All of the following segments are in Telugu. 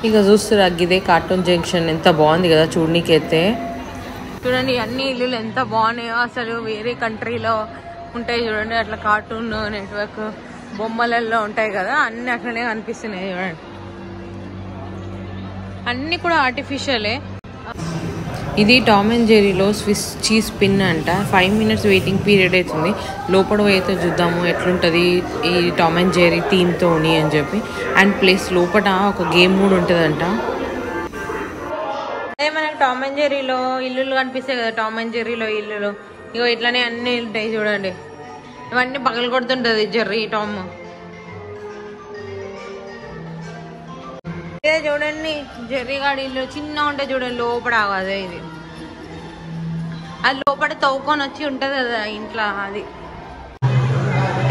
ఇక చూస్తారు ఇదే కార్టూన్ జంక్షన్ ఎంత బాగుంది కదా చూడనీకైతే. చూడండి అన్ని ఇల్లులు ఎంత బాగున్నాయో, అసలు వేరే కంట్రీలో ఉంటాయి చూడండి అట్లా కార్టూన్ నెట్వర్క్ బొమ్మలలో ఉంటాయి కదా, అన్ని అట్లనే కనిపిస్తున్నాయి చూడండి. అన్ని కూడా ఆర్టిఫిషియలే. ఇది టామ్ అండ్ జెర్రీలో స్విస్ చీజ్ పిన్ అంట. 5 minutes వెయిటింగ్ పీరియడ్ అవుతుంది. లోపల అయితే చూద్దాము ఎట్లుంటుంది ఈ టామ్ అండ్ జెర్రీ థీమ్తోని అని చెప్పి. అండ్ ప్లస్ లోపల ఒక గేమ్ కూడా ఉంటుందంట. అదే మనకు టామ్ అండ్ జెర్రీలో ఇల్లులు కనిపిస్తాయి కదా, టామ్ అండ్ జెర్రీలో ఇల్లులు ఇగో ఇట్లానే అన్ని ఉంటాయి చూడండి. ఇవన్నీ పగలు కొడుతుంటది జెర్రీ టామ్. ఇదే చూడండి జెర్రీ గాడి ఇల్లు చిన్న ఉంటాయి చూడండి, లోపల అదే ఇది అది లోపల తవ్వుకొని వచ్చి ఉంటది కదా ఇంట్లో. అది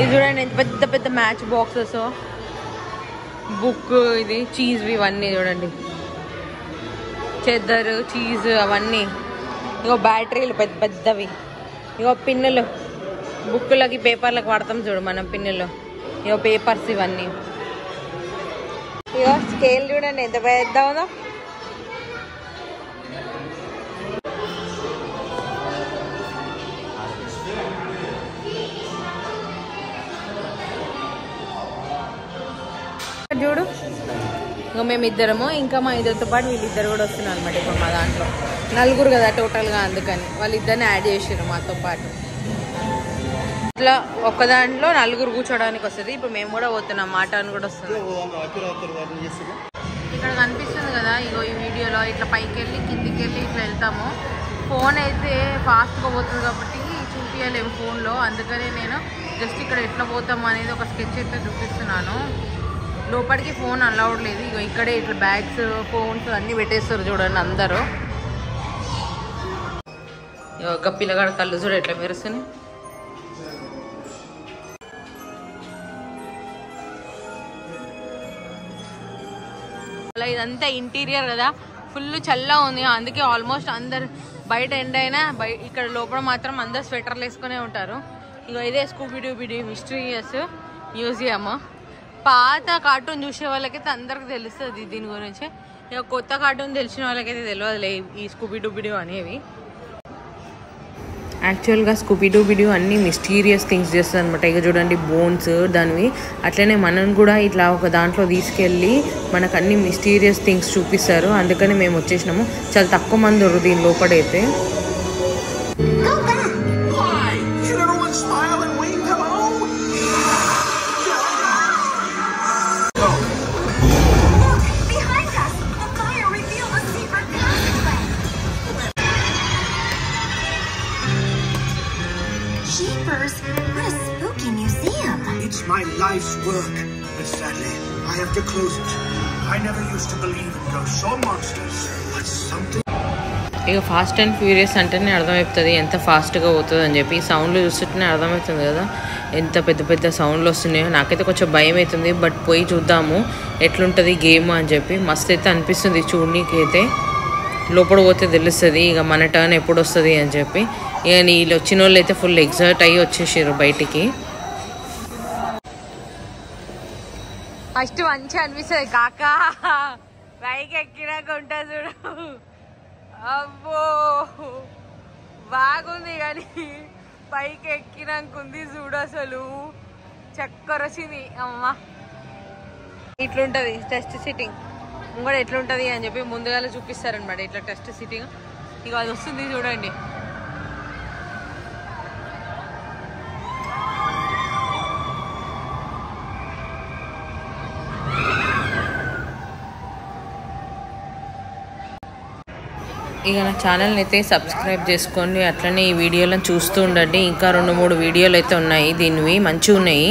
ఇది చూడండి పెద్ద పెద్ద మ్యాచ్ బాక్సెస్, బుక్, ఇది చీజ్, ఇవన్నీ చూడండి చెద్దరు చీజ్ అవన్నీ. ఇగో బ్యాటరీలు పెద్ద పెద్దవి, ఇగో పిన్నులు బుక్కులకి పేపర్లకు వాడతాం చూడు మనం పిన్నులు, ఇగో పేపర్స్ ఇవన్నీ. ఇగో స్కేల్ చూడండి ఎంత పెద్ద ఉందో. చూడు ఇక మేమిద్దరము ఇంకా మా ఇద్దరితో పాటు వీళ్ళిద్దరు కూడా వస్తున్నారు అనమాట. ఇప్పుడు మా దాంట్లో నలుగురు కదా టోటల్గా, అందుకని వాళ్ళిద్దరిని యాడ్ చేసారు మాతో పాటు. ఇట్లా ఒక్క దాంట్లో నలుగురు కూర్చోడానికి వస్తుంది. ఇప్పుడు మేము కూడా పోతున్నాం, మాట అని కూడా వస్తుంది. ఇక్కడ కనిపిస్తుంది కదా ఇగో ఈ వీడియోలో ఇట్లా పైకి వెళ్ళి కిందికి వెళ్ళి ఇట్లా వెళ్తాము. ఫోన్ అయితే ఫాస్ట్గా పోతుంది కాబట్టి చూపించలేము ఫోన్లో, అందుకనే నేను జస్ట్ ఇక్కడ ఎట్లా పోతాము అనేది ఒక స్కెచ్ అయితే చూపిస్తున్నాను. లోపలికి ఫోన్ అలౌడ్ లేదు. ఇగో ఇక్కడే ఇట్లా బ్యాగ్స్ ఫోన్స్ అన్నీ పెట్టేస్తారు చూడండి అందరూ. ఇక పిల్లగాడు కళ్ళు చూడ ఎట్లా మెరుస్తున్నాయి. అలా ఇదంతా ఇంటీరియర్ కదా, ఫుల్ చల్లగా ఉంది. అందుకే ఆల్మోస్ట్ అందరు బయట ఎండ్ అయినా ఇక్కడ లోపల మాత్రం అందరు స్వెటర్లు వేసుకునే ఉంటారు. ఇగో ఇదే స్కూబీ-డూబీ మిస్టీరియస్ మ్యూజియం. పాత కార్టూన్ చూసే వాళ్ళకైతే అందరికి తెలుస్తుంది దీని గురించి. ఇక కొత్త కార్టూన్ తెలిసిన వాళ్ళకైతే తెలియదులే ఈ స్కూబీ-డూబీ అనేవి. యాక్చువల్గా స్కూబీ-డూబీ అన్ని మిస్టీరియస్ థింగ్స్ చేస్తుంది అనమాట. ఇక చూడండి బోన్స్ దానివి, అట్లనే మనం కూడా ఇట్లా ఒక దాంట్లో తీసుకెళ్ళి మనకు అన్ని మిస్టీరియస్ థింగ్స్ చూపిస్తారు. అందుకని మేము వచ్చేసినాము. చాలా తక్కువ మంది ఉన్నారు దీని లోపలైతే. Jeepers, what a spooky museum. It's my life's work, but sadly, I have to close it. I never used to believe in ghosts or monsters, but something... ఇక ఫాస్ట్ అండ్ ఫ్యూరియస్ అంటేనే అర్థమవుతుంది ఎంత ఫాస్ట్గా పోతుంది అని చెప్పి. ఈ సౌండ్లు చూస్తుంటేనే అర్థమవుతుంది కదా ఎంత పెద్ద పెద్ద సౌండ్లు వస్తున్నాయో. నాకైతే కొంచెం భయం అవుతుంది, బట్ పోయి చూద్దాము ఎట్లుంటుంది గేమ్ అని చెప్పి. మస్తు అయితే అనిపిస్తుంది చూడనీకైతే. లోపల పోతే తెలుస్తుంది ఇక మన టర్న్ ఎప్పుడు వస్తుంది అని చెప్పి. ఇక వీళ్ళు వచ్చిన వాళ్ళు అయితే ఫుల్ ఎగ్జైట్ అయ్యి వచ్చేసారు బయటికి. ఫస్ట్ మంచిగా అనిపిస్తుంది కాకా, పైకి ఎక్కినాక ఉంటుంది చూడు. అబ్బో బాగుంది కానీ పైకి ఎక్కినాక ఉంది చూడు అసలు చక్కర వచ్చింది అమ్మ. ఇట్లుంటుంది టెస్ట్ సిట్టింగ్ కూడా ఎట్లుంటుంది అని చెప్పి ముందుగా చూపిస్తారనమాట. ఇట్లా టెస్ట్ సిట్టింగ్ ఇక అది వస్తుంది చూడండి. ఇక నా ఛానల్ని అయితే సబ్స్క్రైబ్ చేసుకోండి. అట్లనే ఈ వీడియోలను చూస్తూ ఉండండి. ఇంకా 2-3 వీడియోలు అయితే ఉన్నాయి దీనివి, మంచిగా ఉన్నాయి.